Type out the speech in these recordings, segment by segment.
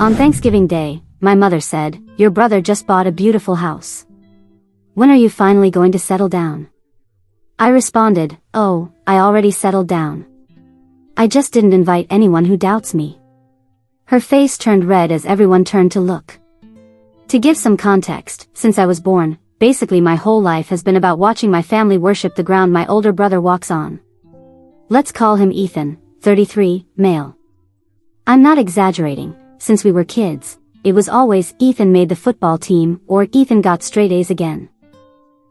On Thanksgiving Day, my mother said, "Your brother just bought a beautiful house. When are you finally going to settle down?" I responded, "Oh, I already settled down. I just didn't invite anyone who doubts me." Her face turned red as everyone turned to look. To give some context, since I was born, basically my whole life has been about watching my family worship the ground my older brother walks on. Let's call him Ethan, 33, male. I'm not exaggerating. Since we were kids, it was always Ethan made the football team or Ethan got straight A's again.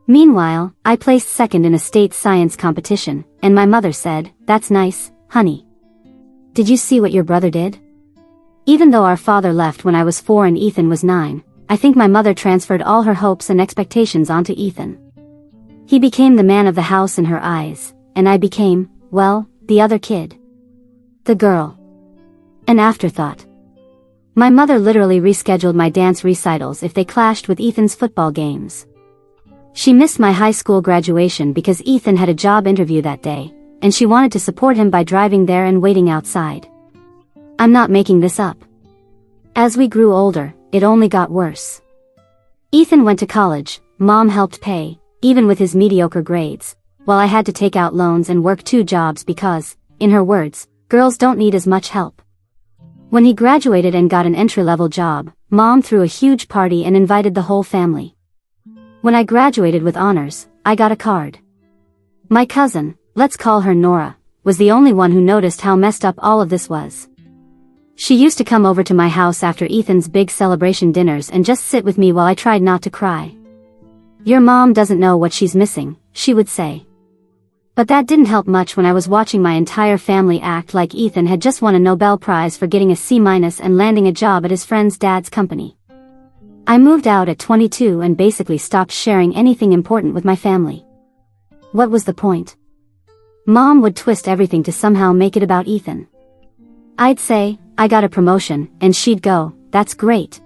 Meanwhile, I placed second in a state science competition, and my mother said, "That's nice, honey. Did you see what your brother did?" Even though our father left when I was 4 and Ethan was 9, I think my mother transferred all her hopes and expectations onto Ethan. He became the man of the house in her eyes, and I became, well, the other kid. The girl. An afterthought. My mother literally rescheduled my dance recitals if they clashed with Ethan's football games. She missed my high school graduation because Ethan had a job interview that day, and she wanted to support him by driving there and waiting outside. I'm not making this up. As we grew older, it only got worse. Ethan went to college, Mom helped pay, even with his mediocre grades, while I had to take out loans and work 2 jobs because, in her words, girls don't need as much help. When he graduated and got an entry-level job, Mom threw a huge party and invited the whole family. When I graduated with honors, I got a card. My cousin, let's call her Nora, was the only one who noticed how messed up all of this was. She used to come over to my house after Ethan's big celebration dinners and just sit with me while I tried not to cry. "Your mom doesn't know what she's missing," she would say. But that didn't help much when I was watching my entire family act like Ethan had just won a Nobel Prize for getting a C- and landing a job at his friend's dad's company. I moved out at 22 and basically stopped sharing anything important with my family. What was the point? Mom would twist everything to somehow make it about Ethan. I'd say, "I got a promotion," and she'd go, "That's great.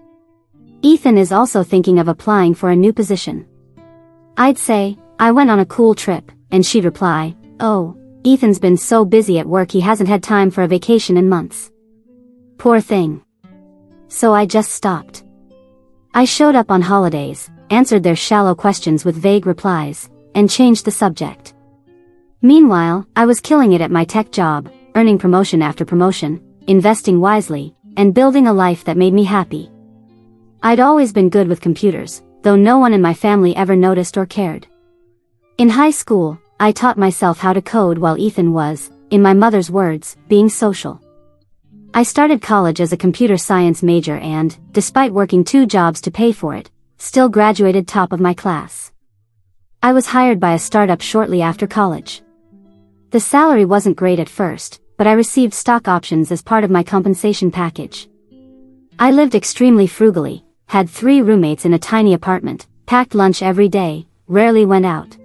Ethan is also thinking of applying for a new position." I'd say, "I went on a cool trip," and she'd reply, "Oh, Ethan's been so busy at work he hasn't had time for a vacation in months. Poor thing." So I just stopped. I showed up on holidays, answered their shallow questions with vague replies, and changed the subject. Meanwhile, I was killing it at my tech job, earning promotion after promotion, investing wisely, and building a life that made me happy. I'd always been good with computers, though no one in my family ever noticed or cared. In high school, I taught myself how to code while Ethan was, in my mother's words, being social. I started college as a computer science major and, despite working 2 jobs to pay for it, still graduated top of my class. I was hired by a startup shortly after college. The salary wasn't great at first, but I received stock options as part of my compensation package. I lived extremely frugally, had 3 roommates in a tiny apartment, packed lunch every day, rarely went out.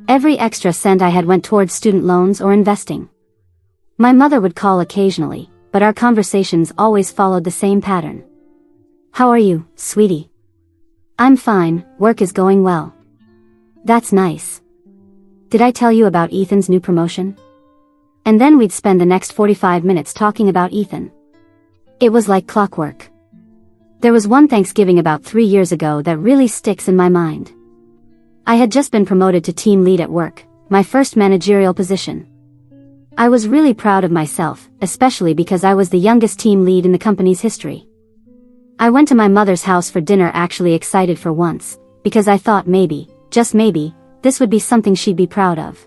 Every extra cent I had went towards student loans or investing. My mother would call occasionally, but our conversations always followed the same pattern. "How are you, sweetie?" "I'm fine, work is going well." "That's nice. Did I tell you about Ethan's new promotion?" And then we'd spend the next 45 minutes talking about Ethan. It was like clockwork. There was one Thanksgiving about 3 years ago that really sticks in my mind. I had just been promoted to team lead at work, my first managerial position. I was really proud of myself, especially because I was the youngest team lead in the company's history. I went to my mother's house for dinner actually excited for once, because I thought maybe, just maybe, this would be something she'd be proud of.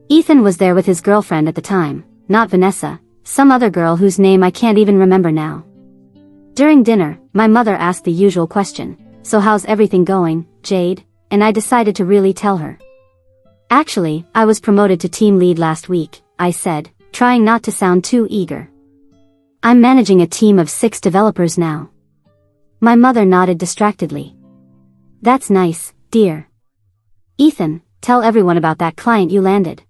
Ethan was there with his girlfriend at the time, not Vanessa, some other girl whose name I can't even remember now. During dinner, my mother asked the usual question, "So how's everything going, Jade?" And I decided to really tell her. "Actually, I was promoted to team lead last week," I said, trying not to sound too eager. "I'm managing a team of 6 developers now." My mother nodded distractedly. "That's nice, dear. Ethan, tell everyone about that client you landed."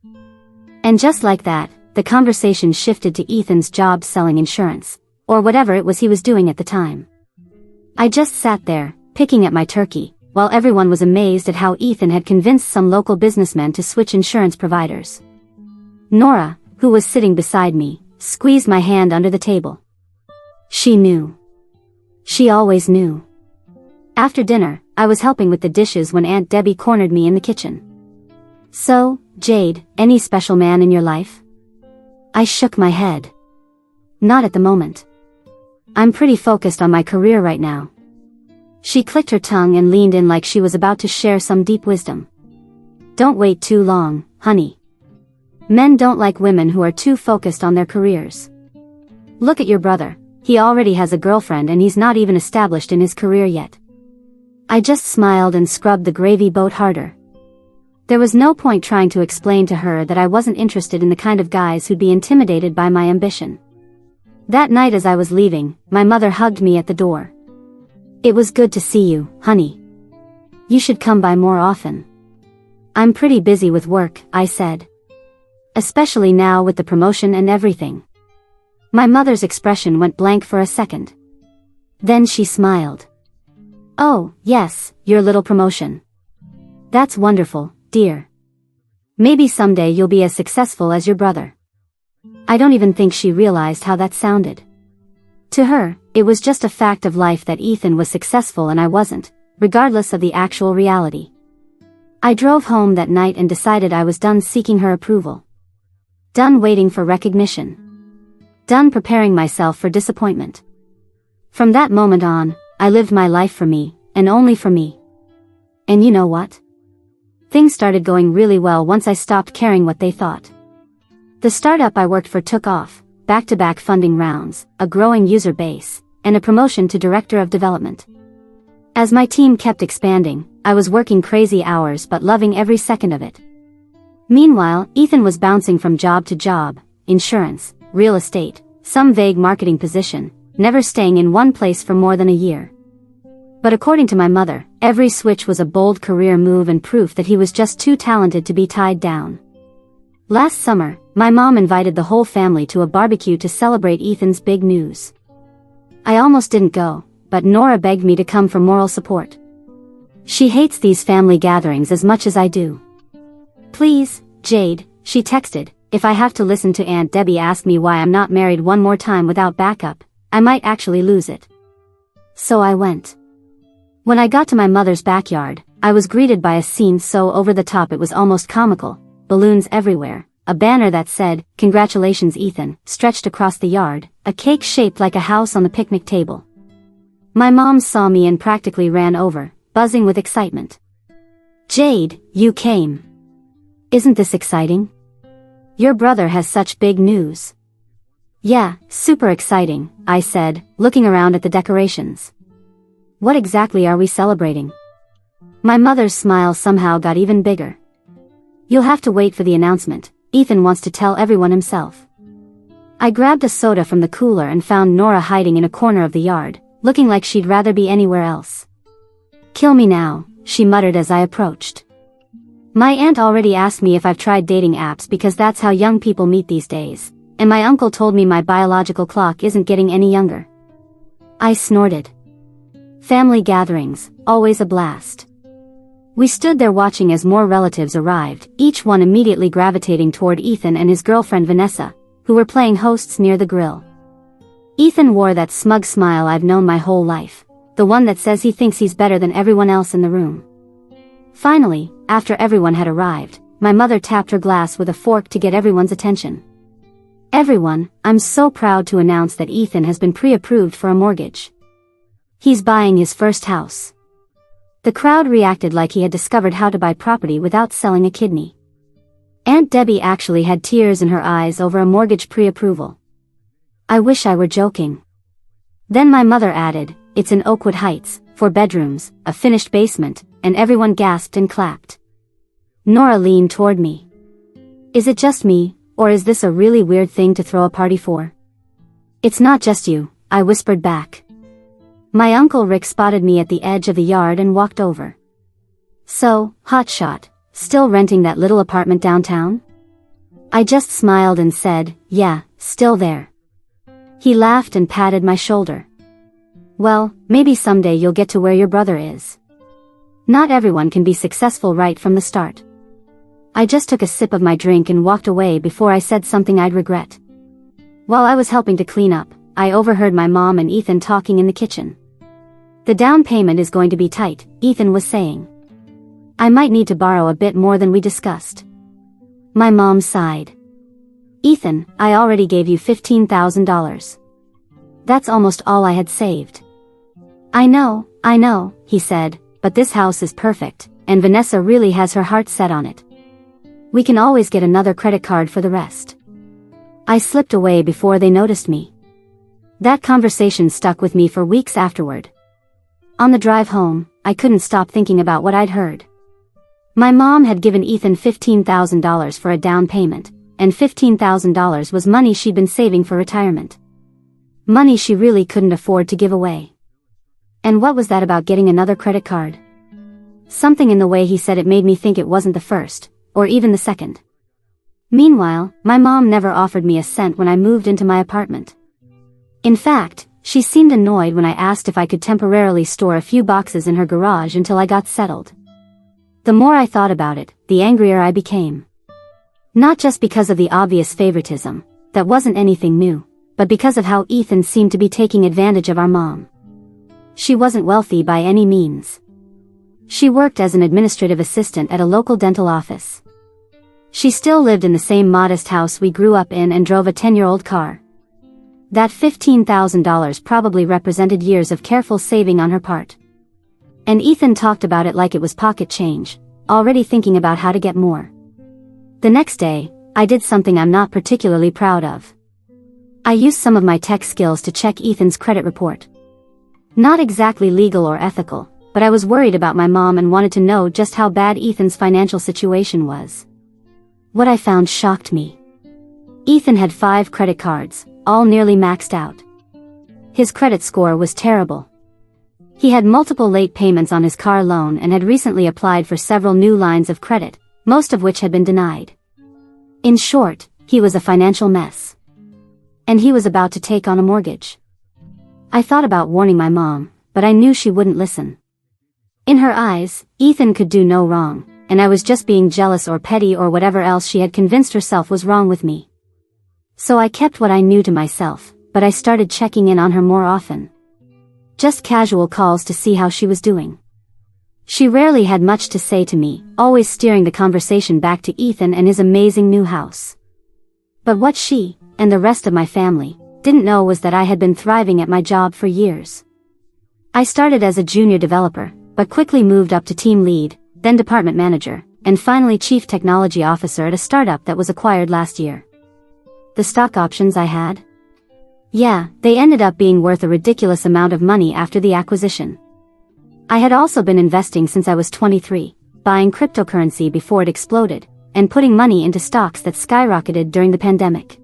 And just like that, the conversation shifted to Ethan's job selling insurance, or whatever it was he was doing at the time. I just sat there, picking at my turkey, while everyone was amazed at how Ethan had convinced some local businessmen to switch insurance providers. Nora, who was sitting beside me, squeezed my hand under the table. She knew. She always knew. After dinner, I was helping with the dishes when Aunt Debbie cornered me in the kitchen. "So, Jade, any special man in your life?" I shook my head. "Not at the moment. I'm pretty focused on my career right now." She clicked her tongue and leaned in like she was about to share some deep wisdom. "Don't wait too long, honey. Men don't like women who are too focused on their careers. Look at your brother, he already has a girlfriend and he's not even established in his career yet." I just smiled and scrubbed the gravy boat harder. There was no point trying to explain to her that I wasn't interested in the kind of guys who'd be intimidated by my ambition. That night as I was leaving, my mother hugged me at the door. "It was good to see you, honey. You should come by more often." "I'm pretty busy with work," I said. "Especially now with the promotion and everything." My mother's expression went blank for a second. Then she smiled. "Oh, yes, your little promotion. That's wonderful, dear. Maybe someday you'll be as successful as your brother." I don't even think she realized how that sounded. To her, it was just a fact of life that Ethan was successful and I wasn't, regardless of the actual reality. I drove home that night and decided I was done seeking her approval. Done waiting for recognition. Done preparing myself for disappointment. From that moment on, I lived my life for me, and only for me. And you know what? Things started going really well once I stopped caring what they thought. The startup I worked for took off, back-to-back funding rounds, a growing user base, and a promotion to director of development. As my team kept expanding, I was working crazy hours but loving every second of it. Meanwhile, Ethan was bouncing from job to job, insurance, real estate, some vague marketing position, never staying in one place for more than a year. But according to my mother, every switch was a bold career move and proof that he was just too talented to be tied down. Last summer, my mom invited the whole family to a barbecue to celebrate Ethan's big news. I almost didn't go, but Nora begged me to come for moral support. She hates these family gatherings as much as I do. "Please, Jade," she texted, "if I have to listen to Aunt Debbie ask me why I'm not married one more time without backup, I might actually lose it." So I went. When I got to my mother's backyard, I was greeted by a scene so over the top it was almost comical. Balloons everywhere, a banner that said, "Congratulations Ethan," stretched across the yard, a cake shaped like a house on the picnic table. My mom saw me and practically ran over, buzzing with excitement. "Jade, you came. Isn't this exciting? Your brother has such big news." "Yeah, super exciting," I said, looking around at the decorations. "What exactly are we celebrating?" My mother's smile somehow got even bigger. "You'll have to wait for the announcement. Ethan wants to tell everyone himself." I grabbed a soda from the cooler and found Nora hiding in a corner of the yard, looking like she'd rather be anywhere else. "Kill me now," she muttered as I approached. My aunt already asked me if I've tried dating apps because that's how young people meet these days, and my uncle told me my biological clock isn't getting any younger. I snorted. Family gatherings, always a blast. We stood there watching as more relatives arrived, each one immediately gravitating toward Ethan and his girlfriend Vanessa, who were playing hosts near the grill. Ethan wore that smug smile I've known my whole life, the one that says he thinks he's better than everyone else in the room. Finally, after everyone had arrived, my mother tapped her glass with a fork to get everyone's attention. "Everyone, I'm so proud to announce that Ethan has been pre-approved for a mortgage. He's buying his first house." The crowd reacted like he had discovered how to buy property without selling a kidney. Aunt Debbie actually had tears in her eyes over a mortgage pre-approval. I wish I were joking. Then my mother added, "It's in Oakwood Heights, 4 bedrooms, a finished basement," and everyone gasped and clapped. Nora leaned toward me. "Is it just me, or is this a really weird thing to throw a party for?" "It's not just you," I whispered back. My Uncle Rick spotted me at the edge of the yard and walked over. "So, hotshot, still renting that little apartment downtown?" I just smiled and said, "Yeah, still there." He laughed and patted my shoulder. "Well, maybe someday you'll get to where your brother is. Not everyone can be successful right from the start." I just took a sip of my drink and walked away before I said something I'd regret. While I was helping to clean up, I overheard my mom and Ethan talking in the kitchen. The down payment is going to be tight, Ethan was saying. I might need to borrow a bit more than we discussed. My mom sighed. Ethan, I already gave you $15,000. That's almost all I had saved. I know, he said, but this house is perfect, and Vanessa really has her heart set on it. We can always get another credit card for the rest. I slipped away before they noticed me. That conversation stuck with me for weeks afterward. On the drive home, I couldn't stop thinking about what I'd heard. My mom had given Ethan $15,000 for a down payment, and $15,000 was money she'd been saving for retirement. Money she really couldn't afford to give away. And what was that about getting another credit card? Something in the way he said it made me think it wasn't the first, or even the second. Meanwhile, my mom never offered me a cent when I moved into my apartment. In fact, she seemed annoyed when I asked if I could temporarily store a few boxes in her garage until I got settled. The more I thought about it, the angrier I became. Not just because of the obvious favoritism, that wasn't anything new, but because of how Ethan seemed to be taking advantage of our mom. She wasn't wealthy by any means. She worked as an administrative assistant at a local dental office. She still lived in the same modest house we grew up in and drove a 10-year-old car. That $15,000 probably represented years of careful saving on her part. And Ethan talked about it like it was pocket change, already thinking about how to get more. The next day, I did something I'm not particularly proud of. I used some of my tech skills to check Ethan's credit report. Not exactly legal or ethical, but I was worried about my mom and wanted to know just how bad Ethan's financial situation was. What I found shocked me. Ethan had 5 credit cards, all nearly maxed out. His credit score was terrible. He had multiple late payments on his car loan and had recently applied for several new lines of credit, most of which had been denied. In short, he was a financial mess. And he was about to take on a mortgage. I thought about warning my mom, but I knew she wouldn't listen. In her eyes, Ethan could do no wrong, and I was just being jealous or petty or whatever else she had convinced herself was wrong with me. So I kept what I knew to myself, but I started checking in on her more often. Just casual calls to see how she was doing. She rarely had much to say to me, always steering the conversation back to Ethan and his amazing new house. But what she, and the rest of my family, didn't know was that I had been thriving at my job for years. I started as a junior developer, but quickly moved up to team lead, then department manager, and finally chief technology officer at a startup that was acquired last year. The stock options I had? Yeah, they ended up being worth a ridiculous amount of money after the acquisition. I had also been investing since I was 23, buying cryptocurrency before it exploded, and putting money into stocks that skyrocketed during the pandemic.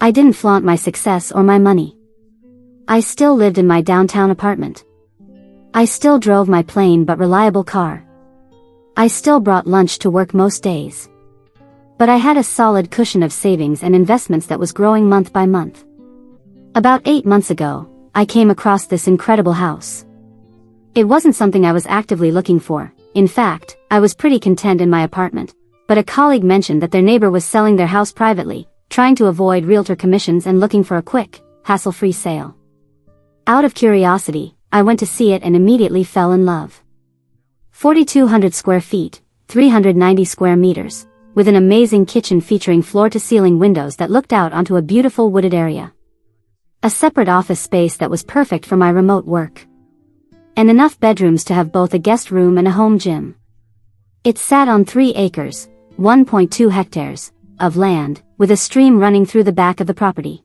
I didn't flaunt my success or my money. I still lived in my downtown apartment. I still drove my plain but reliable car. I still brought lunch to work most days. But I had a solid cushion of savings and investments that was growing month by month. About 8 months ago, I came across this incredible house. It wasn't something I was actively looking for. In fact, I was pretty content in my apartment, but a colleague mentioned that their neighbor was selling their house privately, trying to avoid realtor commissions and looking for a quick, hassle-free sale. Out of curiosity, I went to see it and immediately fell in love. 4,200 square feet, 390 square meters, with an amazing kitchen featuring floor-to-ceiling windows that looked out onto a beautiful wooded area. A separate office space that was perfect for my remote work. And enough bedrooms to have both a guest room and a home gym. It sat on 3 acres, 1.2 hectares, of land, with a stream running through the back of the property.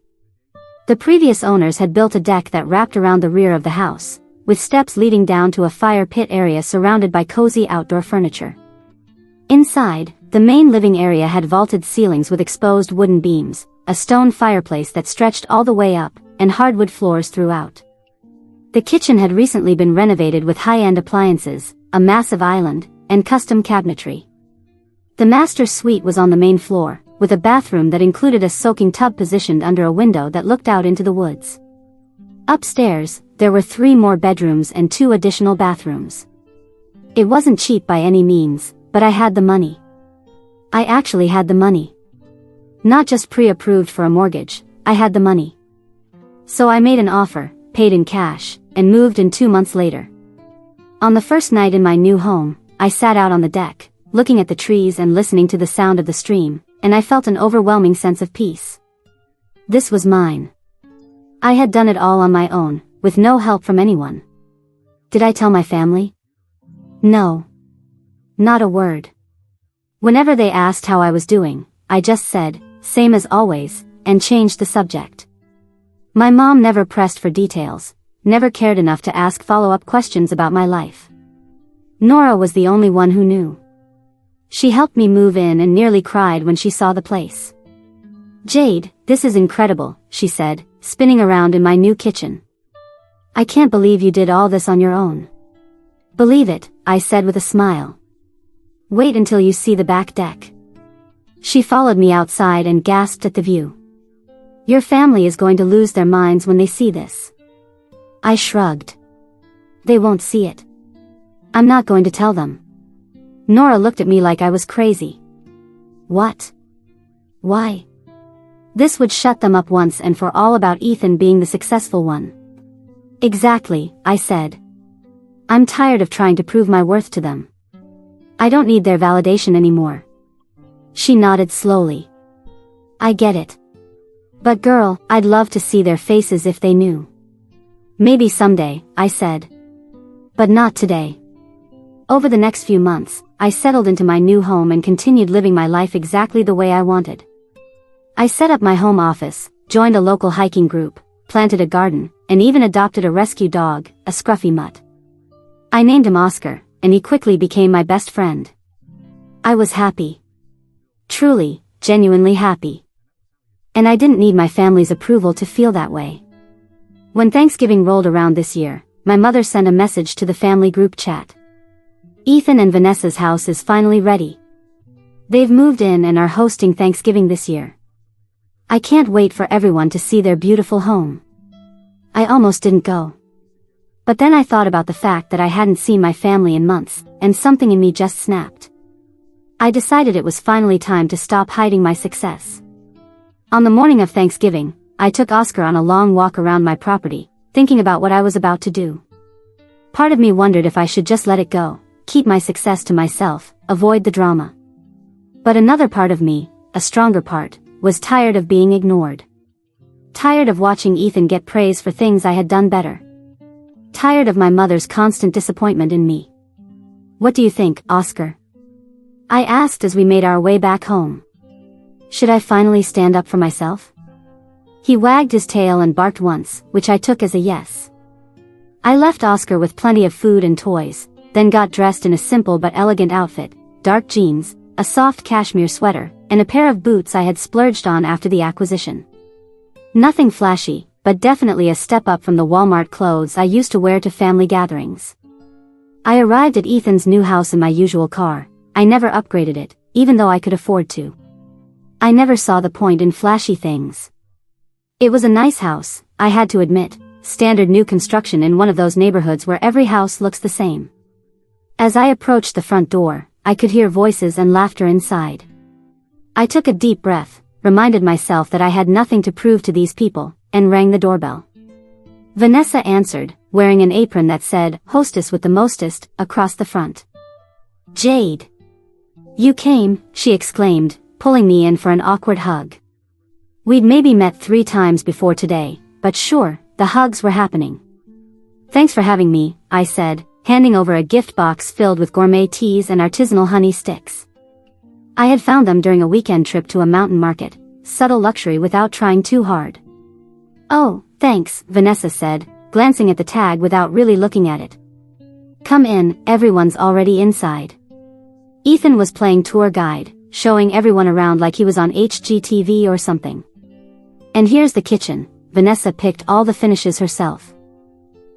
The previous owners had built a deck that wrapped around the rear of the house, with steps leading down to a fire pit area surrounded by cozy outdoor furniture. Inside, the main living area had vaulted ceilings with exposed wooden beams, a stone fireplace that stretched all the way up, and hardwood floors throughout. The kitchen had recently been renovated with high-end appliances, a massive island, and custom cabinetry. The master suite was on the main floor, with a bathroom that included a soaking tub positioned under a window that looked out into the woods. Upstairs, there were 3 more bedrooms and 2 additional bathrooms. It wasn't cheap by any means, but I had the money. I actually had the money. Not just pre-approved for a mortgage, I had the money. So I made an offer, paid in cash, and moved in 2 months later. On the first night in my new home, I sat out on the deck, looking at the trees and listening to the sound of the stream, and I felt an overwhelming sense of peace. This was mine. I had done it all on my own, with no help from anyone. Did I tell my family? No. Not a word. Whenever they asked how I was doing, I just said, same as always, and changed the subject. My mom never pressed for details, never cared enough to ask follow-up questions about my life. Nora was the only one who knew. She helped me move in and nearly cried when she saw the place. "Jade, this is incredible," she said, spinning around in my new kitchen. "I can't believe you did all this on your own." "Believe it," I said with a smile. "Wait until you see the back deck." She followed me outside and gasped at the view. "Your family is going to lose their minds when they see this." I shrugged. "They won't see it. I'm not going to tell them." Nora looked at me like I was crazy. "What? Why?" This would shut them up once and for all about Ethan being the successful one. "Exactly," I said. "I'm tired of trying to prove my worth to them. I don't need their validation anymore." She nodded slowly. "I get it. But girl, I'd love to see their faces if they knew." "Maybe someday," I said. "But not today." Over the next few months, I settled into my new home and continued living my life exactly the way I wanted. I set up my home office, joined a local hiking group, planted a garden, and even adopted a rescue dog, a scruffy mutt. I named him Oscar, and he quickly became my best friend. I was happy. Truly, genuinely happy. And I didn't need my family's approval to feel that way. When Thanksgiving rolled around this year, my mother sent a message to the family group chat. "Ethan and Vanessa's house is finally ready. They've moved in and are hosting Thanksgiving this year. I can't wait for everyone to see their beautiful home." I almost didn't go. But then I thought about the fact that I hadn't seen my family in months, and something in me just snapped. I decided it was finally time to stop hiding my success. On the morning of Thanksgiving, I took Oscar on a long walk around my property, thinking about what I was about to do. Part of me wondered if I should just let it go, keep my success to myself, avoid the drama. But another part of me, a stronger part, was tired of being ignored. Tired of watching Ethan get praise for things I had done better. Tired of my mother's constant disappointment in me. "What do you think, Oscar?" I asked as we made our way back home. "Should I finally stand up for myself?" He wagged his tail and barked once, which I took as a yes. I left Oscar with plenty of food and toys, then got dressed in a simple but elegant outfit, dark jeans, a soft cashmere sweater, and a pair of boots I had splurged on after the acquisition. Nothing flashy, but definitely a step up from the Walmart clothes I used to wear to family gatherings. I arrived at Ethan's new house in my usual car. I never upgraded it, even though I could afford to. I never saw the point in flashy things. It was a nice house, I had to admit, standard new construction in one of those neighborhoods where every house looks the same. As I approached the front door, I could hear voices and laughter inside. I took a deep breath, reminded myself that I had nothing to prove to these people, and rang the doorbell. Vanessa answered, wearing an apron that said, "Hostess with the mostest," across the front. "Jade! You came," she exclaimed, pulling me in for an awkward hug. We'd maybe met 3 times before today, but sure, the hugs were happening. "Thanks for having me," I said, handing over a gift box filled with gourmet teas and artisanal honey sticks. I had found them during a weekend trip to a mountain market, subtle luxury without trying too hard. "Oh, thanks," Vanessa said, glancing at the tag without really looking at it. "Come in, everyone's already inside." Ethan was playing tour guide, showing everyone around like he was on HGTV or something. "And here's the kitchen," Vanessa picked all the finishes herself.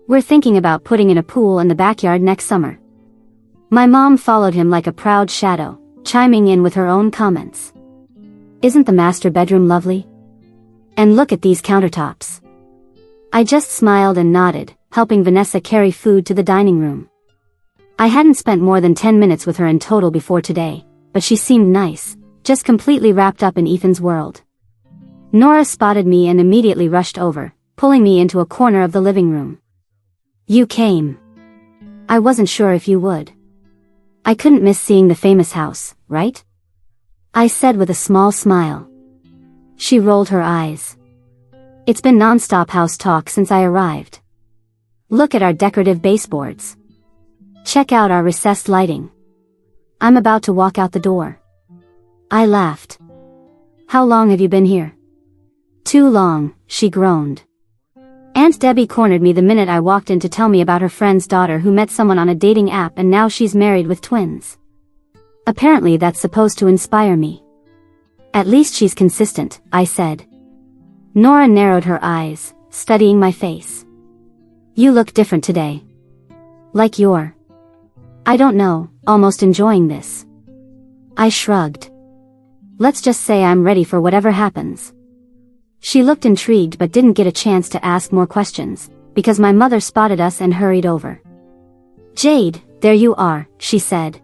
"We're thinking about putting in a pool in the backyard next summer." My mom followed him like a proud shadow, chiming in with her own comments. "Isn't the master bedroom lovely? And look at these countertops." I just smiled and nodded, helping Vanessa carry food to the dining room. I hadn't spent more than 10 minutes with her in total before today, but she seemed nice, just completely wrapped up in Ethan's world. Nora spotted me and immediately rushed over, pulling me into a corner of the living room. You came. I wasn't sure if you would. I couldn't miss seeing the famous house, right? I said with a small smile. She rolled her eyes. It's been non-stop house talk since I arrived. Look at our decorative baseboards. Check out our recessed lighting. I'm about to walk out the door. I laughed. How long have you been here? Too long, she groaned. Aunt Debbie cornered me the minute I walked in to tell me about her friend's daughter who met someone on a dating app and now she's married with twins. Apparently that's supposed to inspire me. At least she's consistent, I said. Nora narrowed her eyes, studying my face. You look different today. Like you're, I don't know, almost enjoying this. I shrugged. Let's just say I'm ready for whatever happens. She looked intrigued but didn't get a chance to ask more questions, because my mother spotted us and hurried over. Jade, there you are, she said.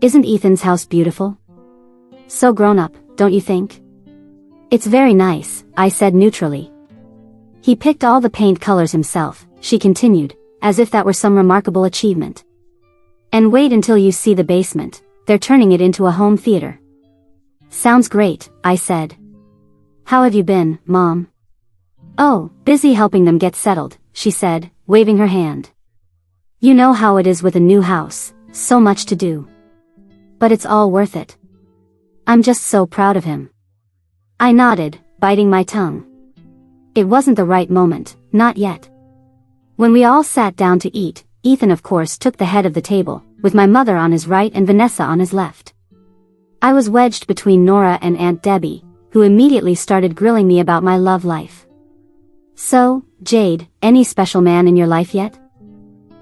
Isn't Ethan's house beautiful? So grown up, don't you think? It's very nice, I said neutrally. He picked all the paint colors himself, she continued, as if that were some remarkable achievement. And wait until you see the basement, they're turning it into a home theater. Sounds great, I said. How have you been, Mom? Oh, busy helping them get settled, she said, waving her hand. You know how it is with a new house, so much to do. But it's all worth it. I'm just so proud of him. I nodded, biting my tongue. It wasn't the right moment, not yet. When we all sat down to eat, Ethan of course took the head of the table, with my mother on his right and Vanessa on his left. I was wedged between Nora and Aunt Debbie, who immediately started grilling me about my love life. So, Jade, any special man in your life yet?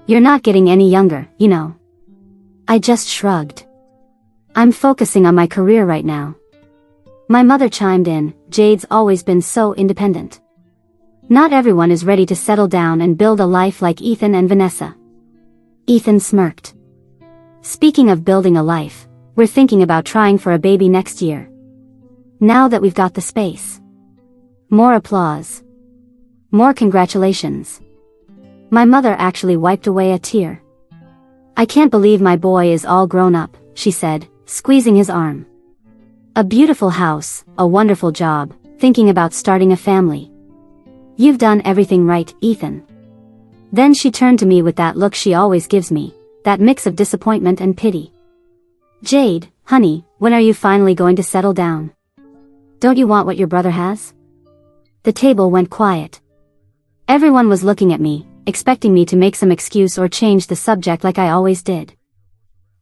You're not getting any younger, you know. I just shrugged. I'm focusing on my career right now. My mother chimed in, Jade's always been so independent. Not everyone is ready to settle down and build a life like Ethan and Vanessa. Ethan smirked. Speaking of building a life, we're thinking about trying for a baby next year. Now that we've got the space. More applause. More congratulations. My mother actually wiped away a tear. I can't believe my boy is all grown up, she said, squeezing his arm. A beautiful house, a wonderful job, thinking about starting a family. You've done everything right, Ethan. Then she turned to me with that look she always gives me, that mix of disappointment and pity. Jade, honey, when are you finally going to settle down? Don't you want what your brother has? The table went quiet. Everyone was looking at me, expecting me to make some excuse or change the subject like I always did.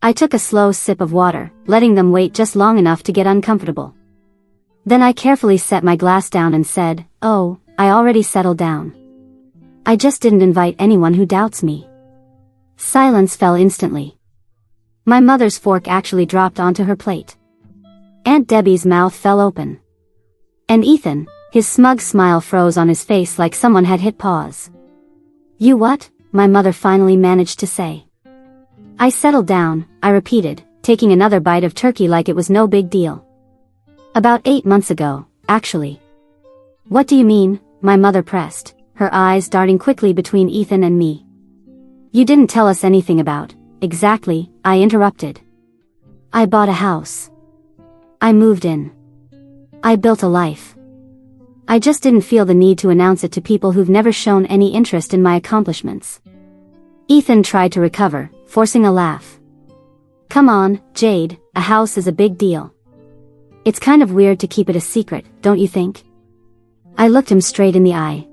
I took a slow sip of water, letting them wait just long enough to get uncomfortable. Then I carefully set my glass down and said, oh, I already settled down. I just didn't invite anyone who doubts me. Silence fell instantly. My mother's fork actually dropped onto her plate. Aunt Debbie's mouth fell open. And Ethan, his smug smile froze on his face like someone had hit pause. You what? My mother finally managed to say. I settled down, I repeated, taking another bite of turkey like it was no big deal. About 8 months ago, actually. What do you mean? My mother pressed, her eyes darting quickly between Ethan and me. You didn't tell us anything about, exactly, I interrupted. I bought a house. I moved in. I built a life. I just didn't feel the need to announce it to people who've never shown any interest in my accomplishments. Ethan tried to recover, forcing a laugh. Come on, Jade, a house is a big deal. It's kind of weird to keep it a secret, don't you think? I looked him straight in the eye.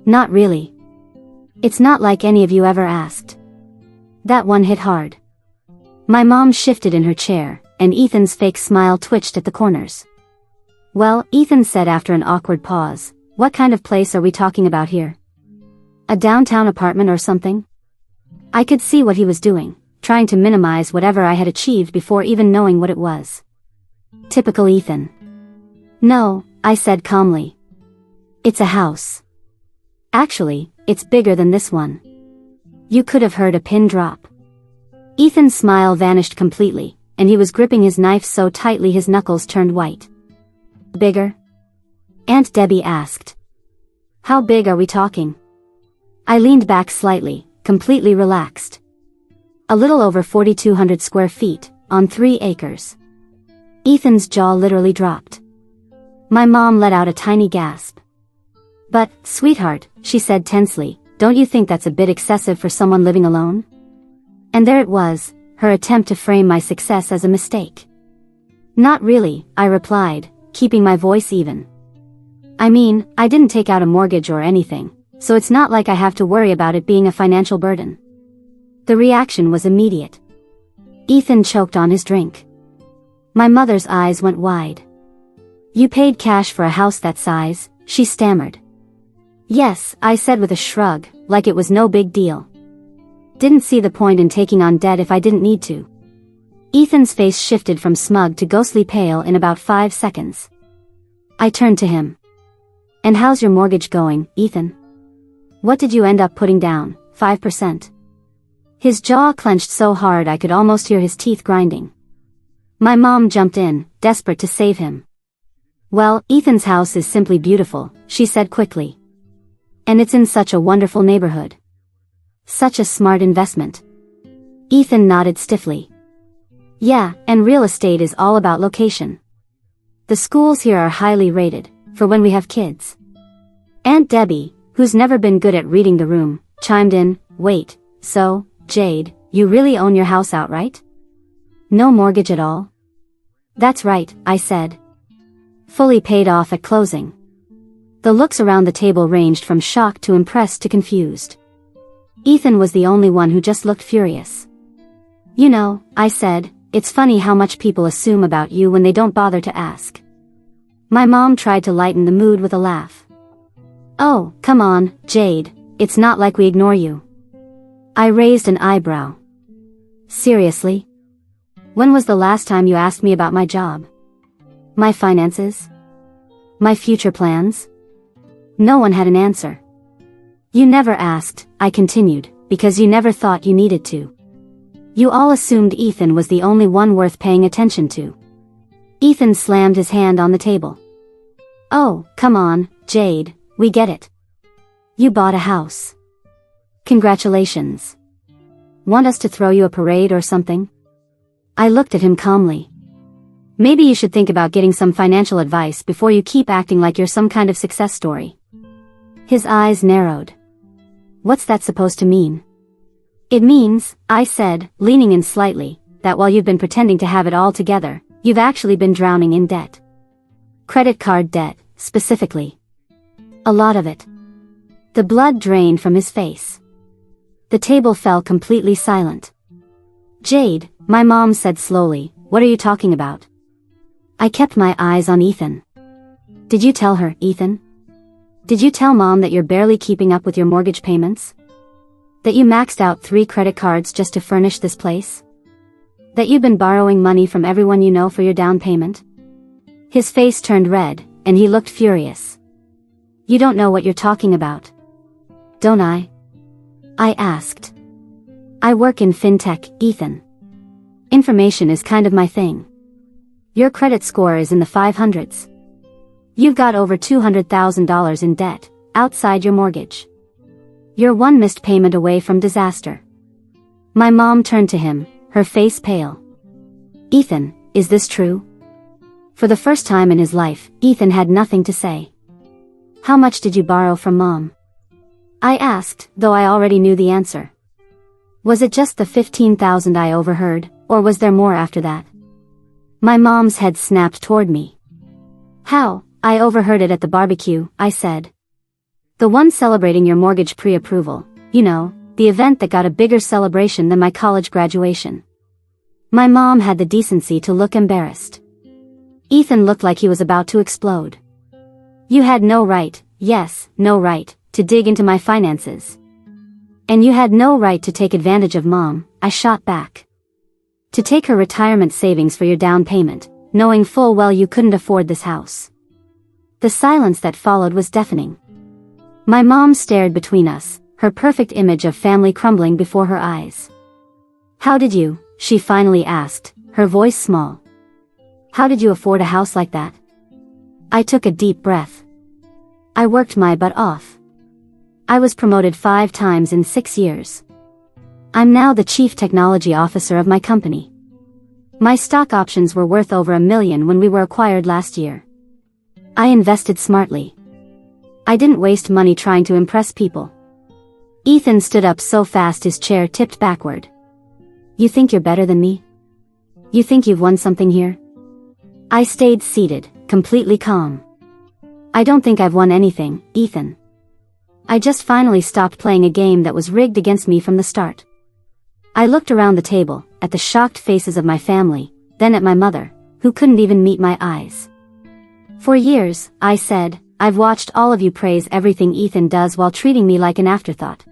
Not really. It's not like any of you ever asked. That one hit hard. My mom shifted in her chair, and Ethan's fake smile twitched at the corners. Well, Ethan said after an awkward pause, what kind of place are we talking about here? A downtown apartment or something? I could see what he was doing, trying to minimize whatever I had achieved before even knowing what it was. Typical Ethan. No, I said calmly. It's a house. Actually, it's bigger than this one. You could have heard a pin drop. Ethan's smile vanished completely, and he was gripping his knife so tightly his knuckles turned white. Bigger? Aunt Debbie asked. How big are we talking? I leaned back slightly, completely relaxed. A little over 4,200 square feet, on 3 acres. Ethan's jaw literally dropped. My mom let out a tiny gasp. But, sweetheart, she said tensely, don't you think that's a bit excessive for someone living alone? And there it was, her attempt to frame my success as a mistake. Not really, I replied, keeping my voice even. I mean, I didn't take out a mortgage or anything, so it's not like I have to worry about it being a financial burden. The reaction was immediate. Ethan choked on his drink. My mother's eyes went wide. You paid cash for a house that size, she stammered. Yes, I said with a shrug, like it was no big deal. Didn't see the point in taking on debt if I didn't need to. Ethan's face shifted from smug to ghostly pale in about 5 seconds. I turned to him. And how's your mortgage going, Ethan? What did you end up putting down, 5%? His jaw clenched so hard I could almost hear his teeth grinding. My mom jumped in, desperate to save him. Well, Ethan's house is simply beautiful, she said quickly. And it's in such a wonderful neighborhood. Such a smart investment. Ethan nodded stiffly. Yeah, and real estate is all about location. The schools here are highly rated, for when we have kids. Aunt Debbie, who's never been good at reading the room, chimed in, wait, so, Jade, you really own your house outright? No mortgage at all? That's right, I said. Fully paid off at closing. The looks around the table ranged from shocked to impressed to confused. Ethan was the only one who just looked furious. You know, I said, it's funny how much people assume about you when they don't bother to ask. My mom tried to lighten the mood with a laugh. Oh, come on, Jade, it's not like we ignore you. I raised an eyebrow. Seriously? When was the last time you asked me about my job? My finances? My future plans? No one had an answer. You never asked, I continued, because you never thought you needed to. You all assumed Ethan was the only one worth paying attention to. Ethan slammed his hand on the table. Oh, come on, Jade, we get it. You bought a house. Congratulations. Want us to throw you a parade or something? I looked at him calmly. Maybe you should think about getting some financial advice before you keep acting like you're some kind of success story. His eyes narrowed. What's that supposed to mean? It means, I said, leaning in slightly, that while you've been pretending to have it all together, you've actually been drowning in debt. Credit card debt, specifically. A lot of it. The blood drained from his face. The table fell completely silent. Jade, my mom said slowly, what are you talking about? I kept my eyes on Ethan. Did you tell her, Ethan? Did you tell Mom that you're barely keeping up with your mortgage payments? That you maxed out 3 credit cards just to furnish this place? That you've been borrowing money from everyone you know for your down payment? His face turned red, and he looked furious. You don't know what you're talking about. Don't I? I asked. I work in fintech, Ethan. Information is kind of my thing. Your credit score is in the 500s. You've got over $200,000 in debt, outside your mortgage. You're one missed payment away from disaster. My mom turned to him, her face pale. Ethan, is this true? For the first time in his life, Ethan had nothing to say. How much did you borrow from Mom? I asked, though I already knew the answer. Was it just the $15,000 I overheard, or was there more after that? My mom's head snapped toward me. How? I overheard it at the barbecue, I said. The one celebrating your mortgage pre-approval, you know, the event that got a bigger celebration than my college graduation. My mom had the decency to look embarrassed. Ethan looked like he was about to explode. You had no right, yes, no right, to dig into my finances. And you had no right to take advantage of Mom, I shot back. To take her retirement savings for your down payment, knowing full well you couldn't afford this house. The silence that followed was deafening. My mom stared between us, her perfect image of family crumbling before her eyes. How did you, she finally asked, her voice small. How did you afford a house like that? I took a deep breath. I worked my butt off. I was promoted 5 times in 6 years. I'm now the chief technology officer of my company. My stock options were worth over $1 million when we were acquired last year. I invested smartly. I didn't waste money trying to impress people. Ethan stood up so fast his chair tipped backward. You think you're better than me? You think you've won something here? I stayed seated, completely calm. I don't think I've won anything, Ethan. I just finally stopped playing a game that was rigged against me from the start. I looked around the table, at the shocked faces of my family, then at my mother, who couldn't even meet my eyes. For years, I said, I've watched all of you praise everything Ethan does while treating me like an afterthought.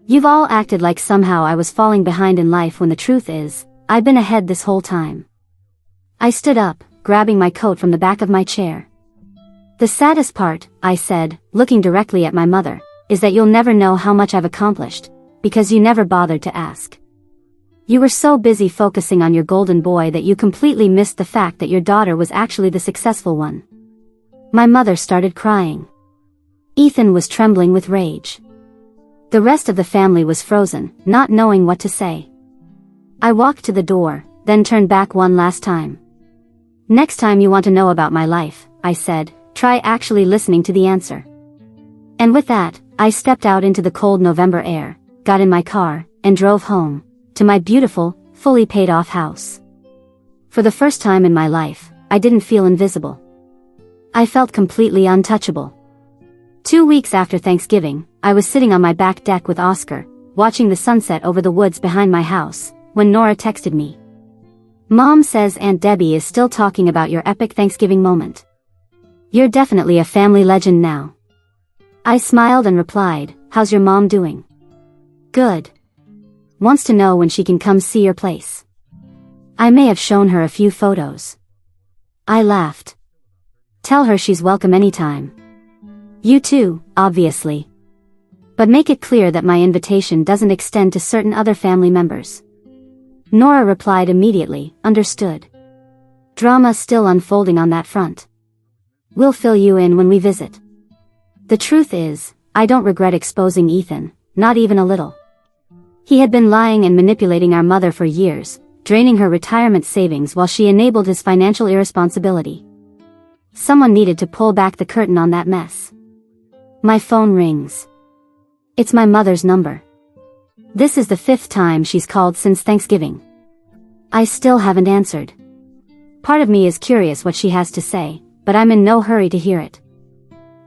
You've all acted like somehow I was falling behind in life when the truth is, I've been ahead this whole time. I stood up, grabbing my coat from the back of my chair. The saddest part, I said, looking directly at my mother, is that you'll never know how much I've accomplished, because you never bothered to ask. You were so busy focusing on your golden boy that you completely missed the fact that your daughter was actually the successful one. My mother started crying. Ethan was trembling with rage. The rest of the family was frozen, not knowing what to say. I walked to the door, then turned back one last time. Next time you want to know about my life, I said, try actually listening to the answer. And with that, I stepped out into the cold November air, got in my car, and drove home, to my beautiful, fully paid off house. For the first time in my life, I didn't feel invisible. I felt completely untouchable. 2 weeks after Thanksgiving, I was sitting on my back deck with Oscar, watching the sunset over the woods behind my house, when Nora texted me. Mom says Aunt Debbie is still talking about your epic Thanksgiving moment. You're definitely a family legend now. I smiled and replied, how's your mom doing? Good. Wants to know when she can come see your place. I may have shown her a few photos. I laughed. Tell her she's welcome anytime. You too, obviously. But make it clear that my invitation doesn't extend to certain other family members. Nora replied immediately, understood. Drama still unfolding on that front. We'll fill you in when we visit. The truth is, I don't regret exposing Ethan, not even a little. He had been lying and manipulating our mother for years, draining her retirement savings while she enabled his financial irresponsibility. Someone needed to pull back the curtain on that mess. My phone rings. It's my mother's number. This is the 5th time she's called since Thanksgiving. I still haven't answered. Part of me is curious what she has to say, but I'm in no hurry to hear it.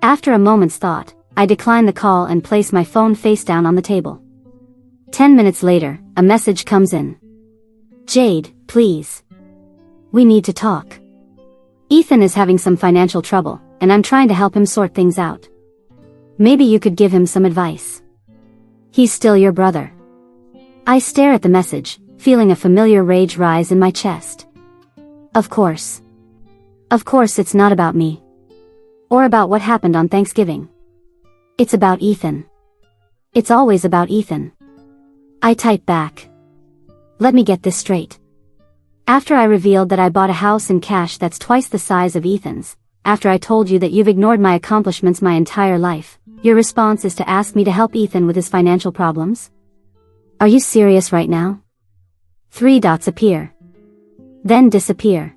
After a moment's thought, I decline the call and place my phone face down on the table. 10 minutes later, a message comes in. Jade, please. We need to talk. Ethan is having some financial trouble, and I'm trying to help him sort things out. Maybe you could give him some advice. He's still your brother. I stare at the message, feeling a familiar rage rise in my chest. Of course. Of course it's not about me. Or about what happened on Thanksgiving. It's about Ethan. It's always about Ethan. I type back. Let me get this straight. After I revealed that I bought a house in cash that's twice the size of Ethan's, after I told you that you've ignored my accomplishments my entire life, your response is to ask me to help Ethan with his financial problems? Are you serious right now? 3 dots appear. Then disappear.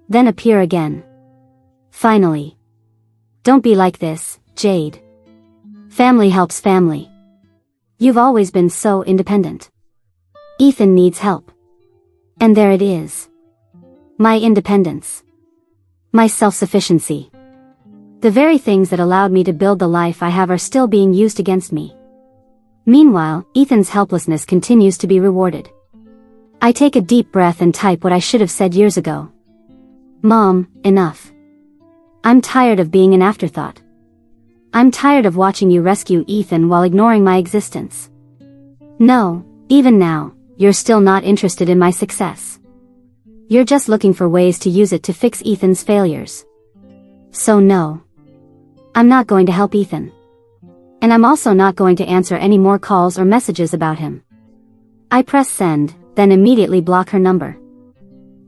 Then appear again. Finally. Don't be like this, Jade. Family helps family. You've always been so independent. Ethan needs help. And there it is. My independence. My self-sufficiency. The very things that allowed me to build the life I have are still being used against me. Meanwhile, Ethan's helplessness continues to be rewarded. I take a deep breath and type what I should have said years ago. Mom, enough. I'm tired of being an afterthought. I'm tired of watching you rescue Ethan while ignoring my existence. No, even now, you're still not interested in my success. You're just looking for ways to use it to fix Ethan's failures. So no. I'm not going to help Ethan. And I'm also not going to answer any more calls or messages about him. I press send, then immediately block her number.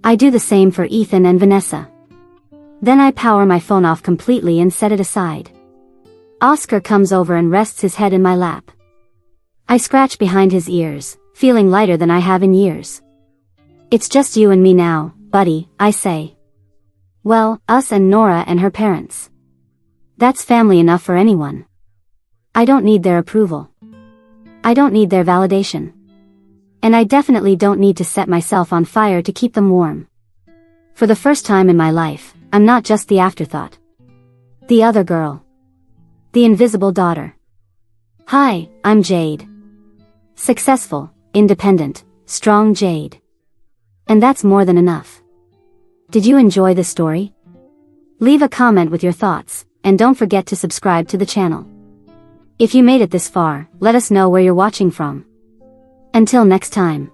I do the same for Ethan and Vanessa. Then I power my phone off completely and set it aside. Oscar comes over and rests his head in my lap. I scratch behind his ears, feeling lighter than I have in years. It's just you and me now, buddy, I say. Well, us and Nora and her parents. That's family enough for anyone. I don't need their approval. I don't need their validation. And I definitely don't need to set myself on fire to keep them warm. For the first time in my life, I'm not just the afterthought. The other girl. The invisible daughter. Hi, I'm Jade. Successful, independent, strong Jade. And that's more than enough. Did you enjoy this story? Leave a comment with your thoughts, and don't forget to subscribe to the channel. If you made it this far, let us know where you're watching from. Until next time.